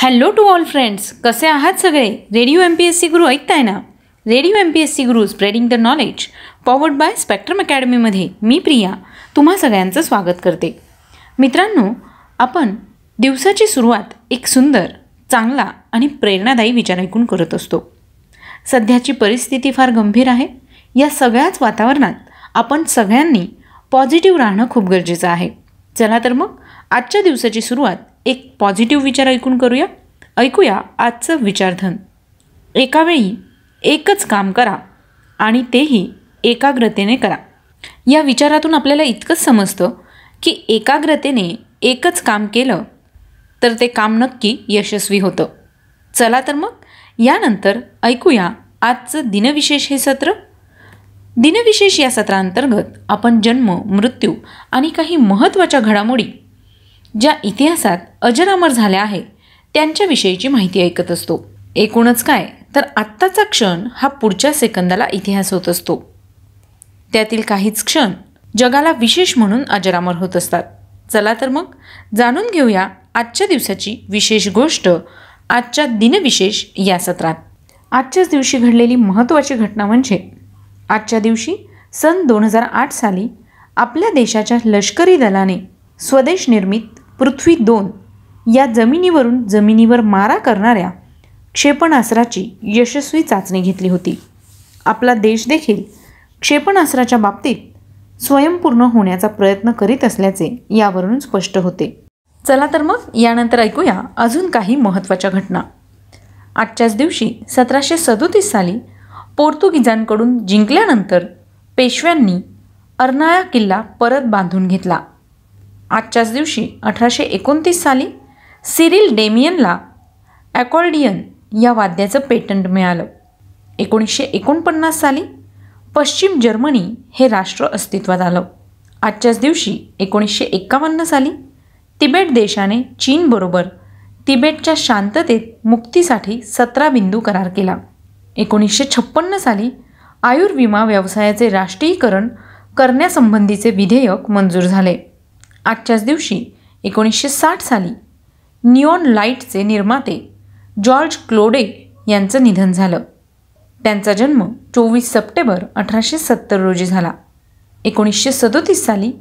Hello to all friends, कसे आहात सगळे? रेडिओ MPSC गुरु ऐकताय ना? Radio MPSC Guru spreading the knowledge powered by Spectrum अकॅडमीमध्ये मी प्रिया तुम्हा सगळ्यांचं स्वागत करते. मित्रांनो, आपण दिवसाची सुरुवात एक सुंदर, चांगला आणि प्रेरणादायी विचार ऐकून करत असतो. सध्याची परिस्थिती फार गंभीर आहे. या सगळ्याच वातावरणात आपण सगळ्यांनी पॉझिटिव्ह राहणं खूप गरजेचं आहे. चला तर मग आजच्या दिवसाची सुरुवात एक पॉझिटिव्ह विचार ऐकून करूया. ऐकूया आजचं विचारधन. एका वेळी एकच काम करा आणि तेही एकाग्रतेने करा. या विचारातून आपल्याला इतकंच समजतं की एकाग्रतेने एकच काम केलं तर ते काम नक्की यशस्वी होतं. चला तर मग यानंतर ऐकूया आजचं दिनविशेष हे सत्र. दिनविशेष या सत्रांतर्गत आपण जन्म, मृत्यू आणि काही महत्त्वाच्या घडामोडी ज्या इतिहासात अजरामर झाल्या आहे त्यांच्याविषयीची माहिती ऐकत असतो. एकूणच काय तर आत्ताचा क्षण हा पुढच्या सेकंदाला इतिहास होत असतो. त्यातील काहीच क्षण जगाला विशेष म्हणून अजरामर होत असतात. चला तर मग जाणून घेऊया आजच्या दिवसाची विशेष गोष्ट आजच्या दिनविशेष या सत्रात. आजच्याच दिवशी घडलेली महत्त्वाची घटना म्हणजे आजच्या दिवशी सन 2008 साली आपल्या देशाच्या लष्करी दलाने स्वदेश निर्मित पृथ्वी 2 या जमिनीवर मारा करणाऱ्या क्षेपणास्त्राची यशस्वी चाचणी घेतली होती. आपला देश देखील क्षेपणास्त्राच्या बाबतीत स्वयंपूर्ण होण्याचा प्रयत्न करीत असल्याचे यावरून स्पष्ट होते. चला तर मग यानंतर ऐकूया अजून काही महत्त्वाच्या घटना. आजच्याच दिवशी 1737 साली पोर्तुगीजांकडून जिंकल्यानंतर पेशव्यांनी अर्नाळा किल्ला परत बांधून घेतला. आजच्याच दिवशी 1829 साली सिरिल डेमियनला ॲकॉर्डियन या वाद्याचं पेटंट मिळालं. 1949 साली पश्चिम जर्मनी हे राष्ट्र अस्तित्वात आलं. आजच्याच दिवशी 1951 साली तिबेट देशाने चीनबरोबर तिबेटच्या शांततेत मुक्तीसाठी 17 बिंदू करार केला. 1956 साली आयुर्विमा व्यवसायाचे राष्ट्रीयकरण करण्यासंबंधीचे विधेयक मंजूर झाले. आजच्याच दिवशी 1960 साली निऑन लाईटचे निर्माते जॉर्ज क्लोडे यांचं निधन झालं. त्यांचा जन्म 24 सप्टेंबर 1870 रोजी झाला. 1937 साली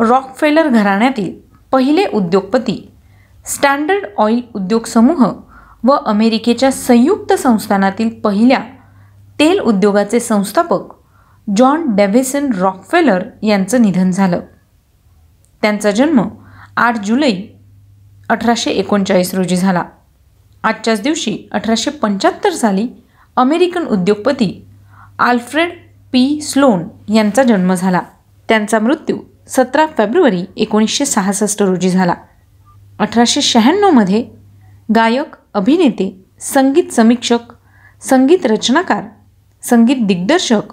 रॉकफेलर घराण्यातील पहिले उद्योगपती, स्टँडर्ड ऑइल उद्योग समूह व अमेरिकेच्या संयुक्त संस्थानातील पहिल्या तेल उद्योगाचे संस्थापक जॉन डेव्हिसन रॉकफेलर यांचं निधन झालं. त्यांचा जन्म 8 जुलै 1839 रोजी झाला. आजच्याच दिवशी 1875 साली अमेरिकन उद्योगपती आल्फ्रेड पी स्लोन यांचा जन्म झाला. त्यांचा मृत्यू 17 फेब्रुवारी 1966 रोजी झाला. 1896 मध्ये गायक, अभिनेते, संगीत समीक्षक, संगीत रचनाकार, संगीत दिग्दर्शक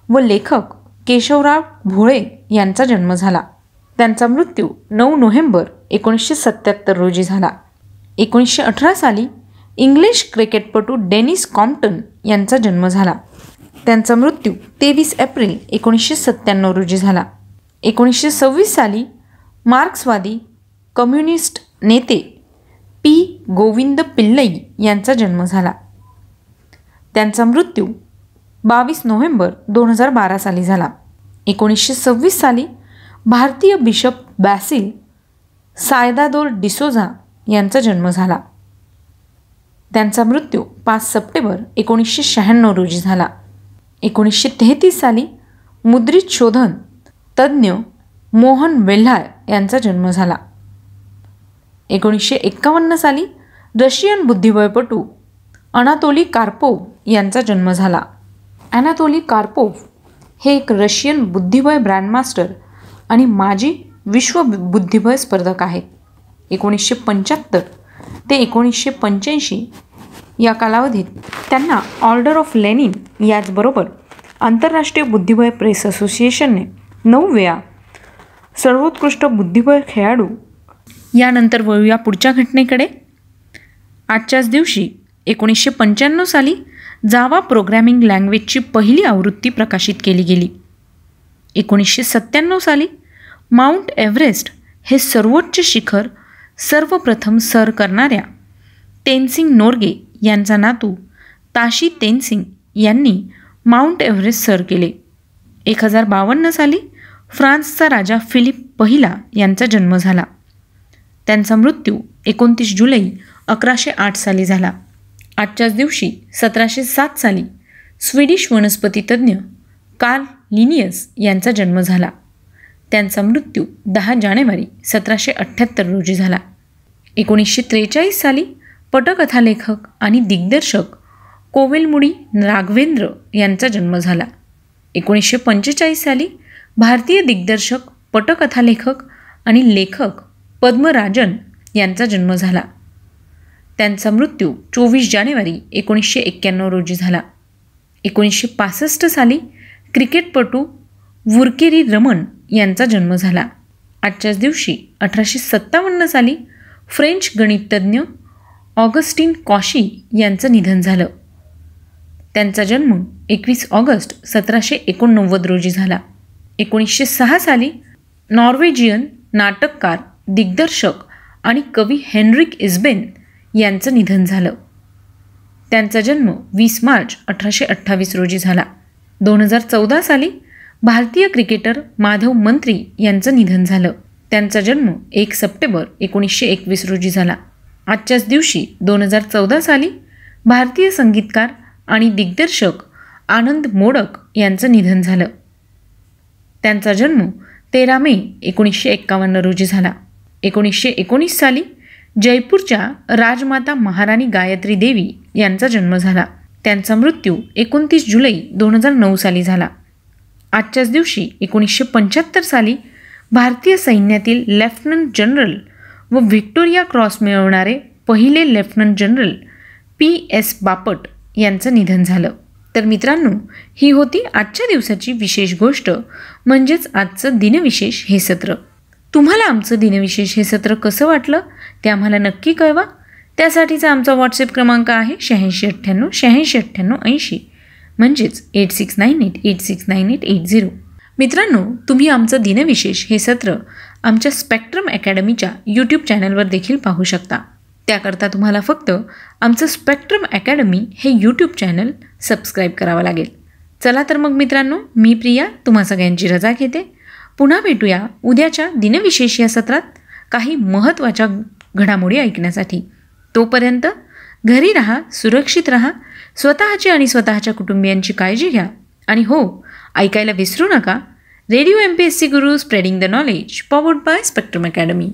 व लेखक केशवराव भोळे यांचा जन्म झाला. त्यांचा मृत्यू 9 नोव्हेंबर 1977 रोजी झाला. 1918 साली इंग्लिश क्रिकेटपटू डेनिस कॉम्प्टन यांचा जन्म झाला. त्यांचा मृत्यू 23 एप्रिल 1997 रोजी झाला. 1926 साली मार्क्सवादी कम्युनिस्ट नेते पी गोविंद पिल्लई यांचा जन्म झाला. त्यांचा मृत्यू 22 नोव्हेंबर 2012 साली झाला. 1926 साली भारतीय बिशप बॅसिल सायदादोर डिसोझा यांचा जन्म झाला. त्यांचा मृत्यू 5 सप्टेंबर 1996 रोजी झाला. 1933 साली मुद्रित शोधन तज्ज्ञ मोहन वेल्हाळ यांचा जन्म झाला. 1951 साली रशियन बुद्धिबळपटू अनातोली कार्पोव्ह यांचा जन्म झाला. अनातोली कार्पोव्ह हे एक रशियन बुद्धिबळ ग्रँडमास्टर आणि माजी विश्व बुद्धिबळ स्पर्धक आहेत. 1975 ते 1985 या कालावधीत त्यांना ऑर्डर ऑफ लेनिन याचबरोबर आंतरराष्ट्रीय बुद्धिबळ प्रेस असोसिएशनने 9 वेळा सर्वोत्कृष्ट बुद्धिबळ खेळाडू. यानंतर वळूया पुढच्या घटनेकडे. आजच्याच दिवशी 1995 साली जावा प्रोग्रॅमिंग लँग्वेजची पहिली आवृत्ती प्रकाशित केली गेली. 1997 साली माउंट एव्हरेस्ट हे सर्वोच्च शिखर सर्वप्रथम सर करणाऱ्या तेनसिंग नोर्गे यांचा नातू ताशी तेनसिंग यांनी माउंट एव्हरेस्ट सर केले. 1052 साली फ्रान्सचा राजा फिलिप पहिला यांचा जन्म झाला. त्यांचा मृत्यू 29 जुलै 1108 साली झाला. आजच्याच दिवशी 1707 साली स्वीडिश वनस्पतीतज्ञ कार्ल लिनियस यांचा जन्म झाला. त्यांचा मृत्यू 10 जानेवारी 1778 रोजी झाला. 1943 साली पटकथा लेखक आणि दिग्दर्शक कोवेलमुडी राघवेंद्र यांचा जन्म झाला. 1945 साली भारतीय दिग्दर्शक, पटकथा लेखक आणि लेखक पद्मराजन यांचा जन्म झाला. त्यांचा मृत्यू 24 जानेवारी 1991 रोजी झाला. 1965 साली क्रिकेटपटू वुरकेरी रमन यांचा जन्म झाला. आजच्याच दिवशी 1857 साली फ्रेंच गणितज्ञ ऑगस्टीन कॉशी यांचं निधन झालं. त्यांचा जन्म 21 ऑगस्ट 1789 रोजी झाला. 1906 साली नॉर्वेजियन नाटककार, दिग्दर्शक आणि कवी हेनरिक इस्बेन यांचं निधन झालं. त्यांचा जन्म 20 मार्च 1828 रोजी झाला. 2014 साली भारतीय क्रिकेटर माधव मंत्री यांचं निधन झालं. त्यांचा जन्म 1 सप्टेंबर 1921 रोजी झाला. आजच्याच दिवशी 2014 साली भारतीय संगीतकार आणि दिग्दर्शक आनंद मोडक यांचं निधन झालं. त्यांचा जन्म 13 मे 1951 रोजी झाला. 1919 साली जयपूरच्या राजमाता महाराणी गायत्री देवी यांचा जन्म झाला. त्यांचा मृत्यू 29 जुलै 2009 साली झाला. आजच्याच दिवशी 1975 साली भारतीय सैन्यातील लेफ्टनंट जनरल व व्हिक्टोरिया क्रॉस मिळवणारे पहिले लेफ्टनंट जनरल PS बापट यांचं निधन झालं. तर मित्रांनो, ही होती आजच्या दिवसाची विशेष गोष्ट, म्हणजेच आजचं दिनविशेष हे सत्र. तुम्हाला आमचं दिनविशेष हे सत्र कसं वाटलं ते आम्हाला नक्की कळवा. त्यासाठीचा आमचा व्हॉट्सअप क्रमांक आहे 8698 8698 80, म्हणजेच 8698869880. मित्रांनो, तुम्ही आमचं दिनविशेष हे सत्र आमच्या स्पेक्ट्रम अकॅडमीच्या यूट्यूब चॅनलवर देखील पाहू शकता. त्याकरता तुम्हाला फक्त आमचं स्पेक्ट्रम अकॅडमी हे यूट्यूब चॅनल सबस्क्राईब करावं लागेल. चला तर मग मित्रांनो, मी प्रिया तुम्हा सगळ्यांची रजा घेते. पुन्हा भेटूया उद्याच्या दिनविशेष या सत्रात काही महत्त्वाच्या घडामोडी ऐकण्यासाठी. तोपर्यंत घरी राहा, सुरक्षित राहा, स्वतःची आणि स्वतःच्या कुटुंबियांची काळजी घ्या. आणि हो, ऐकायला विसरू नका, radio MPSC Guru, spreading the knowledge, powered by spectrum academy.